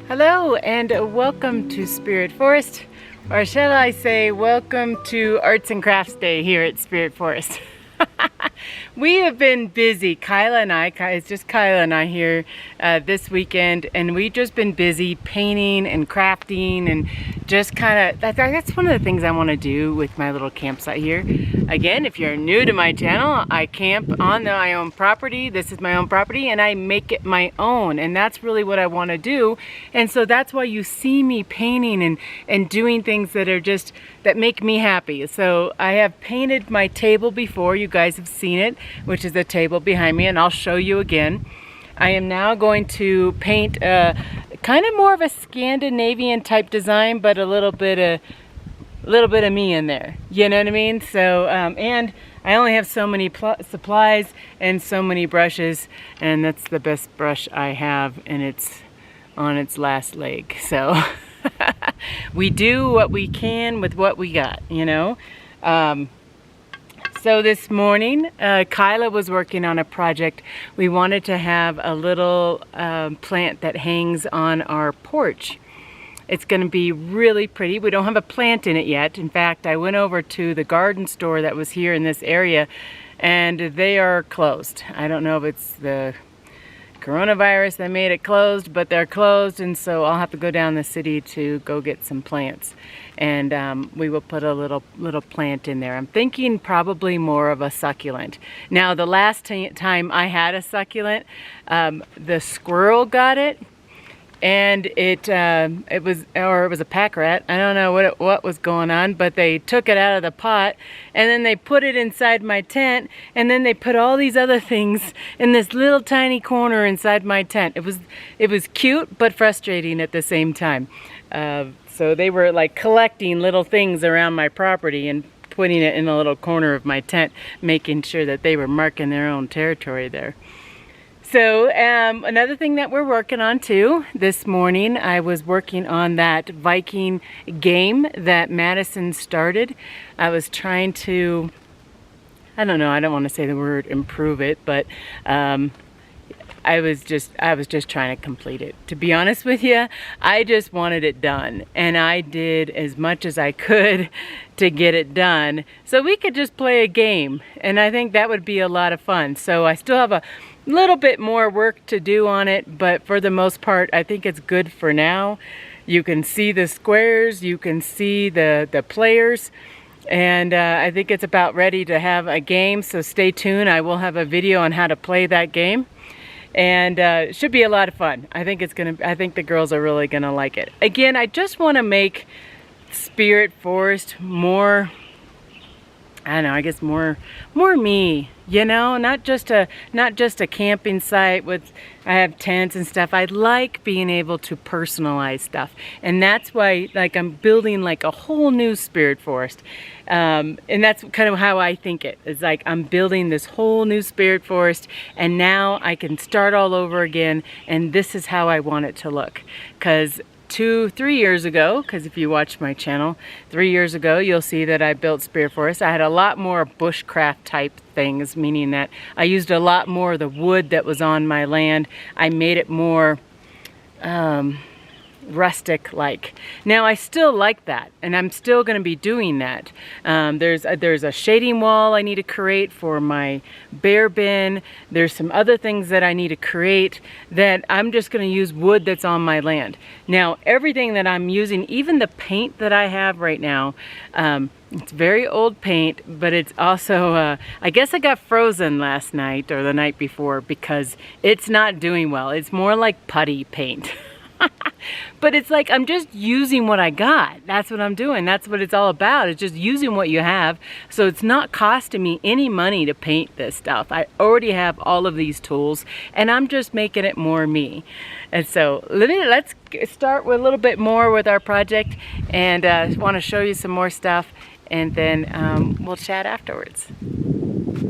Hello and welcome to Spirit Forest, or shall I say welcome to Arts and Crafts Day here at Spirit Forest. We have been busy, Kaila and I, it's just Kaila and I here this weekend, and we've just been busy painting and crafting and just kind of, that's one of the things I want to do with my little campsite here. Again, if you're new to my channel, I camp on my own property. This is my own property and I make it my own, and that's really what I want to do. And so that's why you see me painting and doing things that are just, that make me happy. So I have painted my table before, you guys have seen it, which is the table behind me, and I'll show you again. I am now going to paint kind of more of a Scandinavian type design, but a little bit of me in there. You know what I mean? So, and I only have so many supplies and so many brushes, and that's the best brush I have, and it's on its last leg. So we do what we can with what we got, you know? So this morning, Kaila was working on a project. We wanted to have a little plant that hangs on our porch. It's going to be really pretty. We don't have a plant in it yet. In fact, I went over to the garden store that was here in this area, and they are closed. I don't know if it's the coronavirus that made it closed, but they're closed, and so I'll have to go down the city to go get some plants, and we will put a little plant in there. I'm thinking probably more of a succulent. Now, the last time I had a succulent, the squirrel got it, and it was a pack rat. I don't know what was going on, but they took it out of the pot, and then they put it inside my tent, and then they put all these other things in this little tiny corner inside my tent. It was cute but frustrating at the same time. So they were like collecting little things around my property and putting it in a little corner of my tent, making sure that they were marking their own territory there. So another thing that we're working on too, this morning I was working on that Viking game that Madison started. I was trying to, I don't know, I don't want to say the word improve it, but I was just trying to complete it. To be honest with you, I just wanted it done, and I did as much as I could to get it done so we could just play a game, and I think that would be a lot of fun. So I still have a little bit more work to do on it, but for the most part I think it's good for now. You can see the squares, you can see the players, and I think it's about ready to have a game, so stay tuned. I will have a video on how to play that game, and it should be a lot of fun. I think the girls are really gonna like it. Again, I just want to make Spirit Forest more, I don't know, I guess more me, you know, not just a camping site with, I have tents and stuff. I like being able to personalize stuff, and that's why, like, I'm building like a whole new Spirit Forest, and that's kind of how I think it. It's like I'm building this whole new Spirit Forest, and now I can start all over again, and this is how I want it to look, because 3 years ago, because if you watch my channel, 3 years ago, you'll see that I built Spear Forest. I had a lot more bushcraft type things, meaning that I used a lot more of the wood that was on my land. I made it more rustic like. Now I still like that, and I'm still going to be doing that. There's a shading wall I need to create for my bear bin. There's some other things that I need to create that I'm just going to use wood that's on my land. Now everything that I'm using, even the paint that I have right now, it's very old paint, but it's also, I guess I got frozen last night or the night before because it's not doing well. It's more like putty paint. But it's like I'm just using what I got. That's what I'm doing. That's what it's all about. It's just using what you have. So it's not costing me any money to paint this stuff. I already have all of these tools, and I'm just making it more me. And so let's start with a little bit more with our project, and I want to show you some more stuff, and then we'll chat afterwards.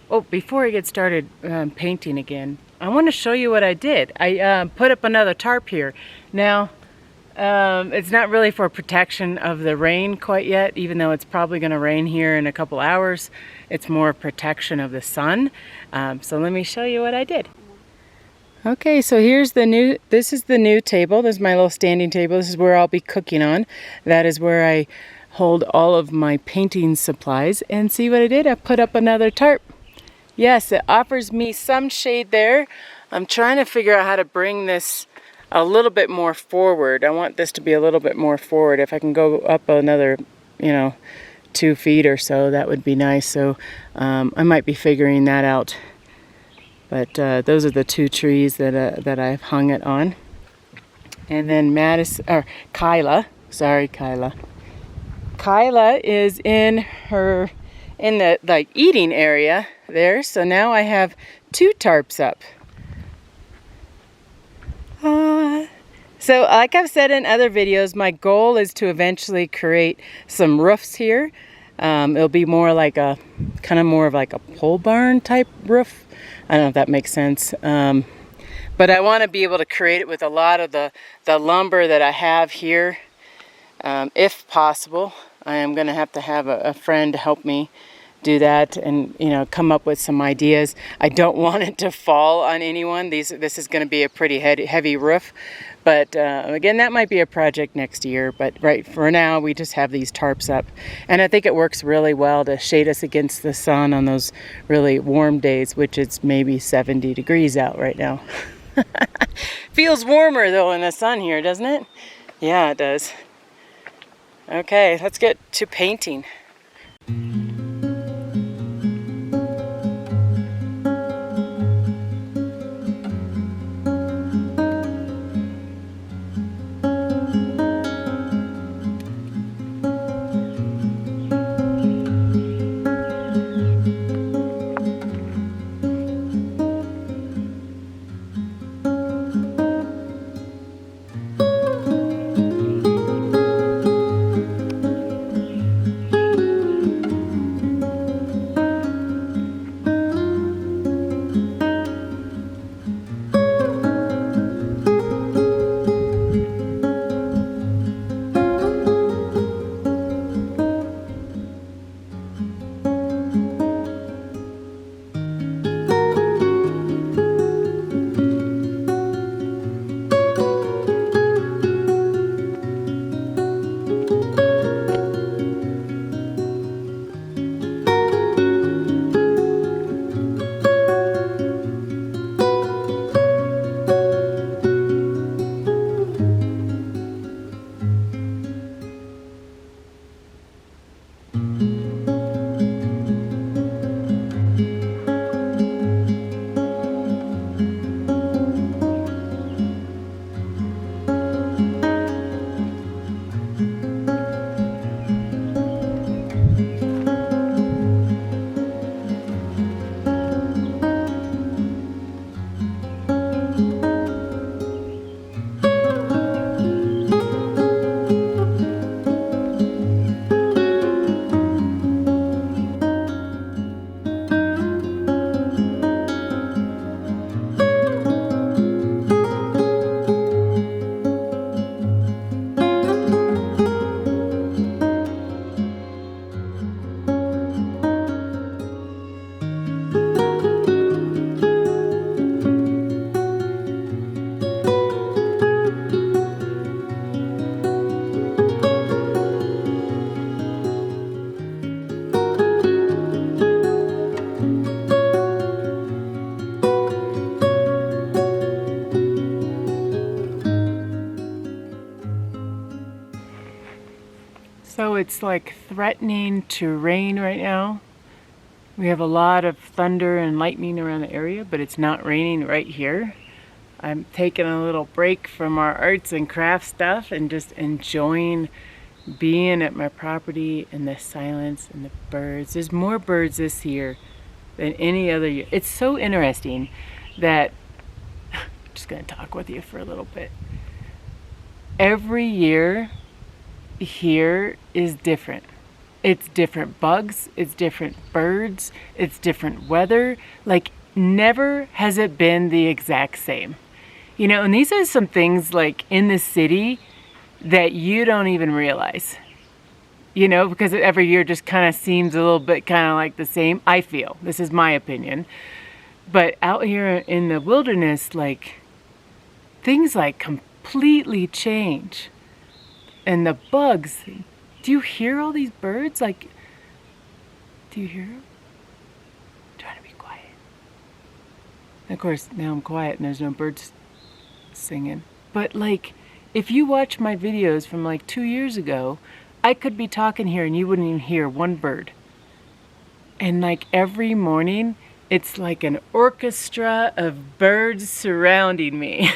Oh, before I get started painting again, I want to show you what I did. I put up another tarp here. Now, it's not really for protection of the rain quite yet, even though it's probably going to rain here in a couple hours. It's more protection of the sun. So let me show you what I did. Okay, so here's this is the new table. This is my little standing table. This is where I'll be cooking on. That is where I hold all of my painting supplies. And see what I did? I put up another tarp. Yes, it offers me some shade there. I'm trying to figure out how to bring this a little bit more forward. I want this to be a little bit more forward. If I can go up another, 2 feet or so, that would be nice. So I might be figuring that out. But those are the 2 trees that I've hung it on. And then Kaila, sorry, Kaila. Kaila is in the like eating area there. So now I have 2 tarps up. So like I've said in other videos, my goal is to eventually create some roofs here. It'll be more like more of like a pole barn type roof. I don't know if that makes sense. But I want to be able to create it with a lot of the lumber that I have here, if possible. I am going to have a friend help me do that and come up with some ideas. I don't want it to fall on anyone. This is going to be a pretty heavy roof, but again, that might be a project next year. But right for now, we just have these tarps up, and I think it works really well to shade us against the sun on those really warm days, which it's maybe 70 degrees out right now. Feels warmer though in the sun here, doesn't it? Yeah, it does. Okay, let's get to painting. So it's like threatening to rain right now. We have a lot of thunder and lightning around the area, but it's not raining right here. I'm taking a little break from our arts and crafts stuff and just enjoying being at my property and the silence and the birds. There's more birds this year than any other year. It's so interesting that, I'm just gonna talk with you for a little bit. Every year here is different. It's different bugs, it's different birds, it's different weather. Like, never has it been the exact same. You know, and these are some things like in the city that you don't even realize. You know, because every year just kind of seems a little bit kind of like the same, I feel. This is my opinion. But out here in the wilderness, like, things like completely change. And the bugs, do you hear all these birds? Like, do you hear them? I'm trying to be quiet. And of course, now I'm quiet and there's no birds singing. But like, if you watch my videos from like 2 years ago, I could be talking here and you wouldn't even hear one bird. And like every morning, it's like an orchestra of birds surrounding me.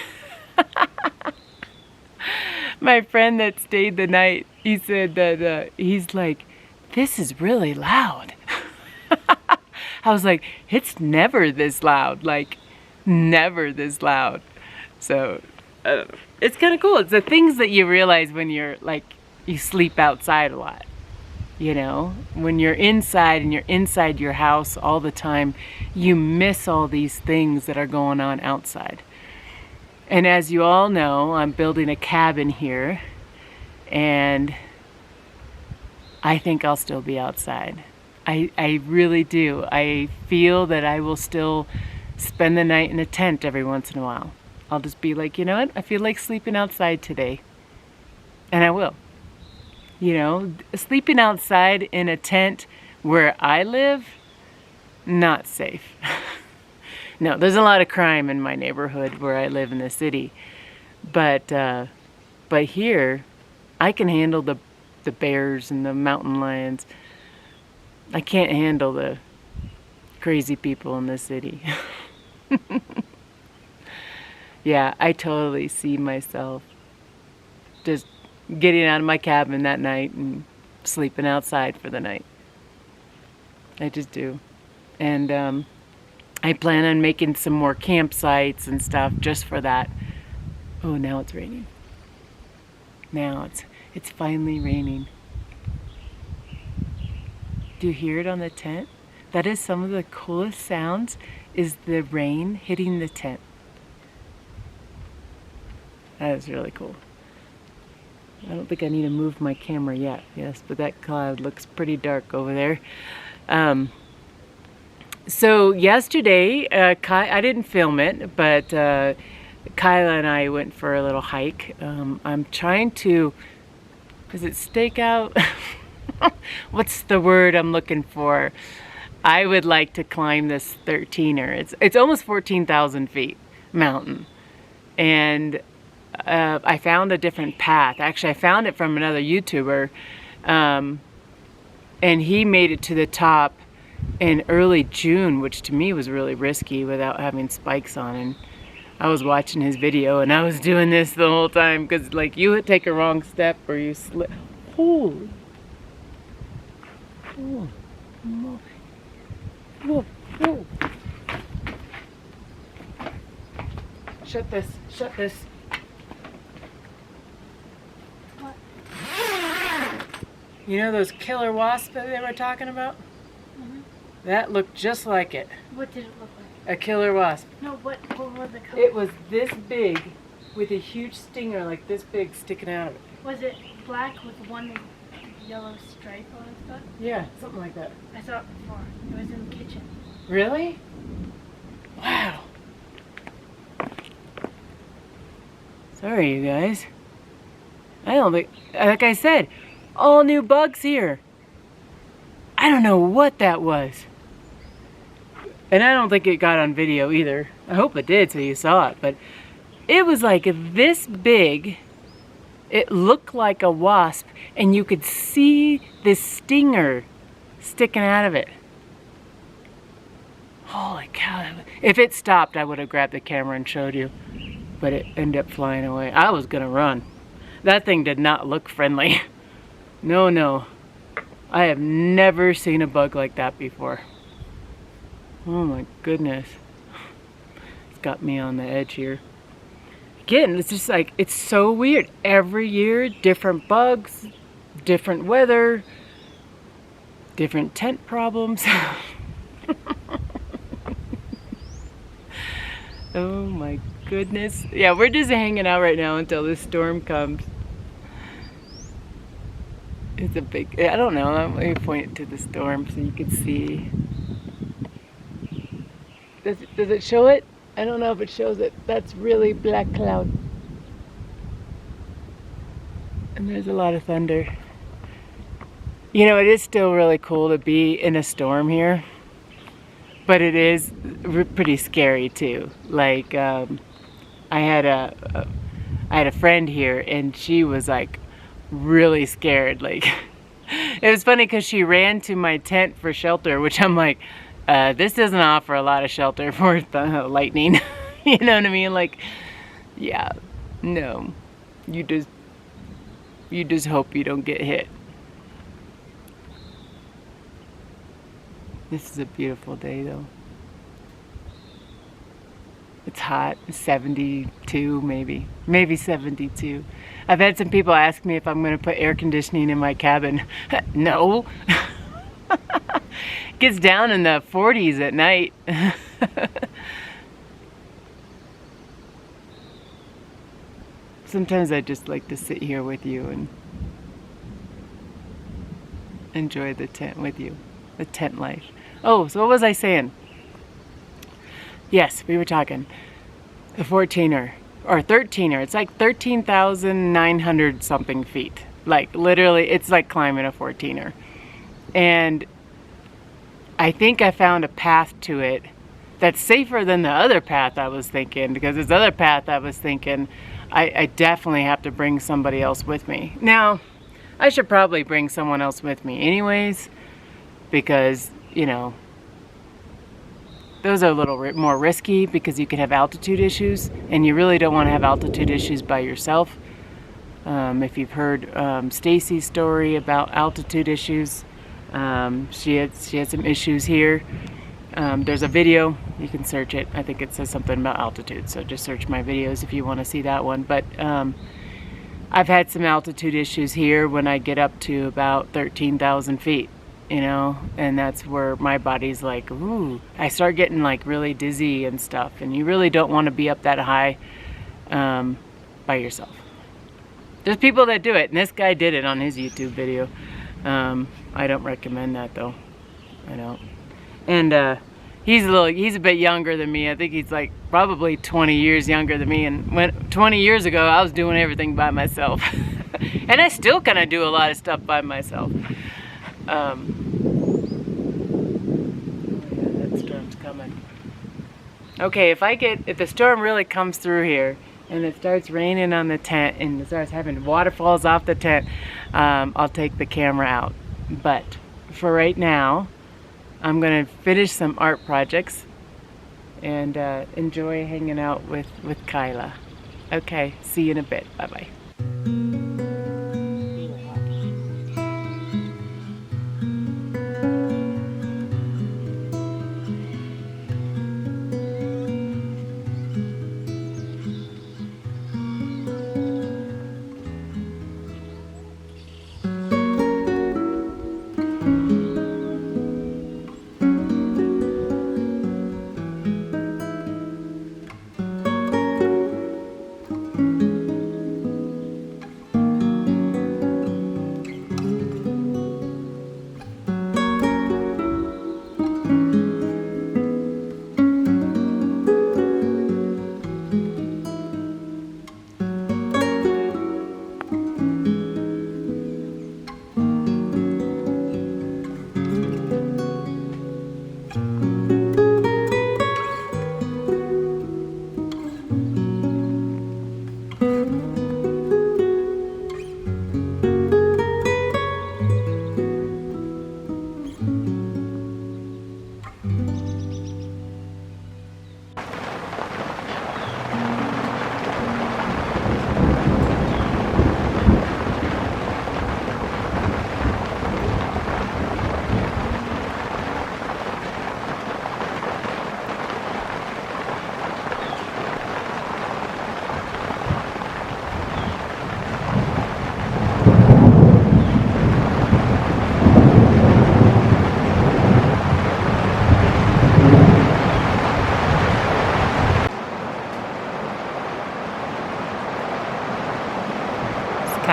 My friend that stayed the night, he said that he's like, this is really loud. I was like, it's never this loud, like never this loud. So, I don't know. It's kind of cool. It's the things that you realize when you're like, you sleep outside a lot. You know, when you're inside and you're inside your house all the time, you miss all these things that are going on outside. And as you all know, I'm building a cabin here, and I think I'll still be outside. I really do. I feel that I will still spend the night in a tent every once in a while. I'll just be like, you know what? I feel like sleeping outside today. And I will. You know, sleeping outside in a tent where I live, not safe. No, there's a lot of crime in my neighborhood where I live in the city. But here, I can handle the bears and the mountain lions. I can't handle the crazy people in the city. Yeah, I totally see myself just getting out of my cabin that night and sleeping outside for the night. I just do. And I plan on making some more campsites and stuff just for that. Oh, now it's raining. Now it's finally raining. Do you hear it on the tent? That is some of the coolest sounds, is the rain hitting the tent. That is really cool. I don't think I need to move my camera yet. Yes, but that cloud looks pretty dark over there. So yesterday, I didn't film it, but Kaila and I went for a little hike. I'm trying to, is it stake out? What's the word I'm looking for? I would like to climb this 13er. It's almost 14,000 feet mountain. And I found a different path. Actually, I found it from another YouTuber. And he made it to the top in early June, which to me was really risky without having spikes on. And I was watching his video and I was doing this the whole time because like you would take a wrong step or you slip. Holy. Oh, no. Whoa, whoa. Shut this, shut this. What? You know those killer wasps that they were talking about? Mm-hmm. That looked just like it. What did it look like? A killer wasp. No, what was the color? It was this big with a huge stinger like this big sticking out of it. Was it black with one yellow stripe on its butt? Yeah, something like that. I saw it before. It was in the kitchen. Really? Wow. Sorry, you guys. I don't think, like I said, all new bugs here. I don't know what that was. And I don't think it got on video either. I hope it did so you saw it, but it was like this big It looked like a wasp, and you could see this stinger sticking out of it. Holy cow. If it stopped, I would have grabbed the camera and showed you. But it ended up flying away. I was gonna run. That thing did not look friendly. No, no. I have never seen a bug like that before. Oh my goodness. It's got me on the edge here. Again, it's just like, it's so weird. Every year, different bugs, different weather, different tent problems. Oh my goodness. Yeah, we're just hanging out right now until this storm comes. It's a big, I don't know, let me point it to the storm so you can see. Does it show it? I don't know if it shows it. That's really black cloud. And there's a lot of thunder. You know, it is still really cool to be in a storm here. But it is pretty scary too. Like, I had a friend here and she was like really scared. Like, it was funny because she ran to my tent for shelter, which I'm like, this doesn't offer a lot of shelter for the lightning. You know what I mean? Like, yeah, no, you just hope you don't get hit. This is a beautiful day though. It's hot, 72 maybe 72. I've had some people ask me if I'm going to put air conditioning in my cabin. No. It gets down in the 40s at night. Sometimes I just like to sit here with you and enjoy the tent with you, the tent life. Oh, so what was I saying? Yes, we were talking. The 14er, or 13er, it's like 13,900 something feet. Like literally, it's like climbing a 14er. And I think I found a path to it that's safer than the other path I was thinking, because this other path I was thinking, I definitely have to bring somebody else with me. Now, I should probably bring someone else with me anyways, because, you know, those are a little more risky because you could have altitude issues, and you really don't want to have altitude issues by yourself. If you've heard Stacy's story about altitude issues, she had some issues here. There's a video, you can search it. I think it says something about altitude, so just search my videos if you want to see that one. But I've had some altitude issues here when I get up to about 13,000 feet. You know, and that's where my body's like, ooh, I start getting like really dizzy and stuff, and you really don't want to be up that high by yourself. There's people that do it, and this guy did it on his YouTube video. I don't recommend that though. I don't. And he's a bit younger than me. I think he's like probably 20 years younger than me, and 20 years ago I was doing everything by myself. And I still kind of do a lot of stuff by myself. Yeah, that storm's coming. Okay, if the storm really comes through here and it starts raining on the tent and it starts having waterfalls off the tent, I'll take the camera out. But for right now, I'm gonna finish some art projects and enjoy hanging out with Kaila. Okay, see you in a bit. Bye-bye.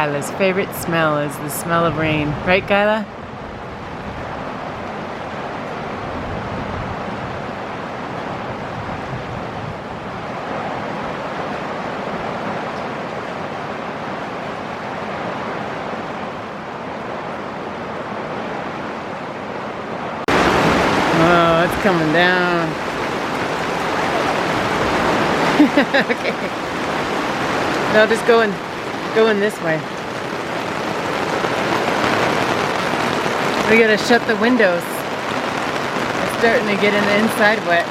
Kyla's favorite smell is the smell of rain. Right, Kyla? Oh, it's coming down. Okay. No, just go in this way. We gotta shut the windows. It's starting to get in the inside wet.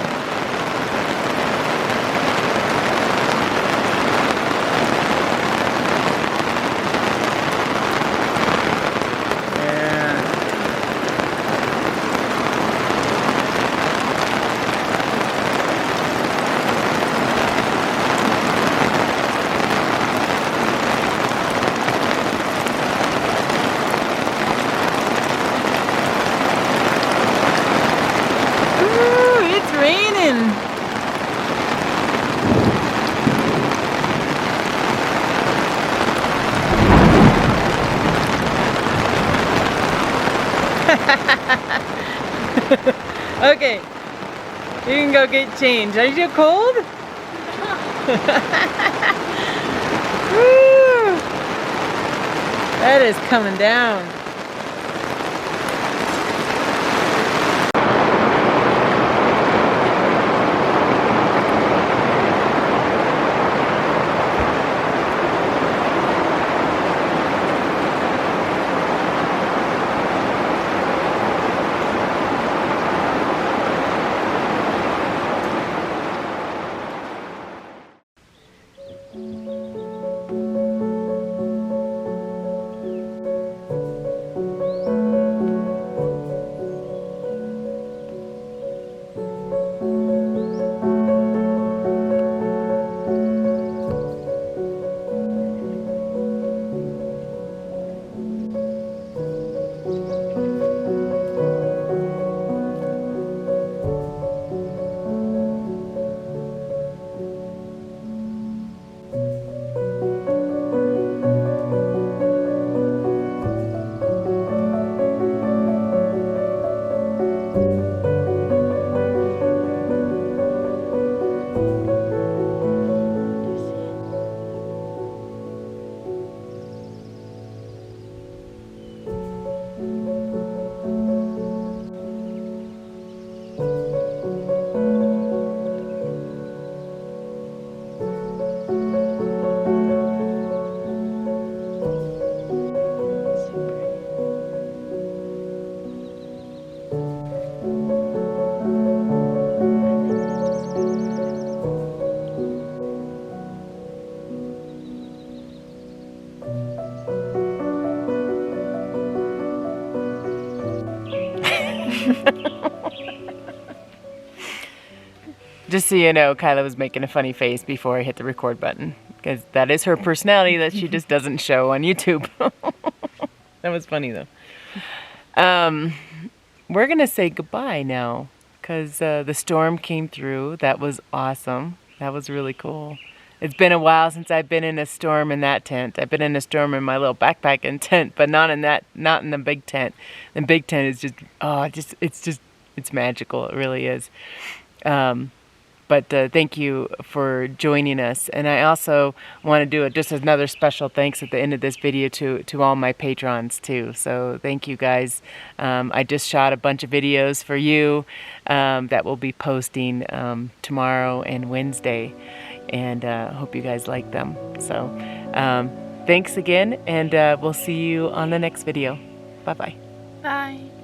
Okay, you can go get changed. Are you cold? Woo! That is coming down. Just so you know, Kyla was making a funny face before I hit the record button, because that is her personality that she just doesn't show on YouTube. That was funny though. We're gonna say goodbye now, because the storm came through. That was awesome. That was really cool. It's been a while since I've been in a storm in that tent. I've been in a storm in my little backpacking tent, but not in the big tent. The big tent is just, oh, it's magical. It really is. But thank you for joining us. And I also want to do just another special thanks at the end of this video to all my patrons too. So thank you guys. I just shot a bunch of videos for you that we'll be posting tomorrow and Wednesday. And hope you guys like them. So thanks again, and we'll see you on the next video. Bye-bye. Bye.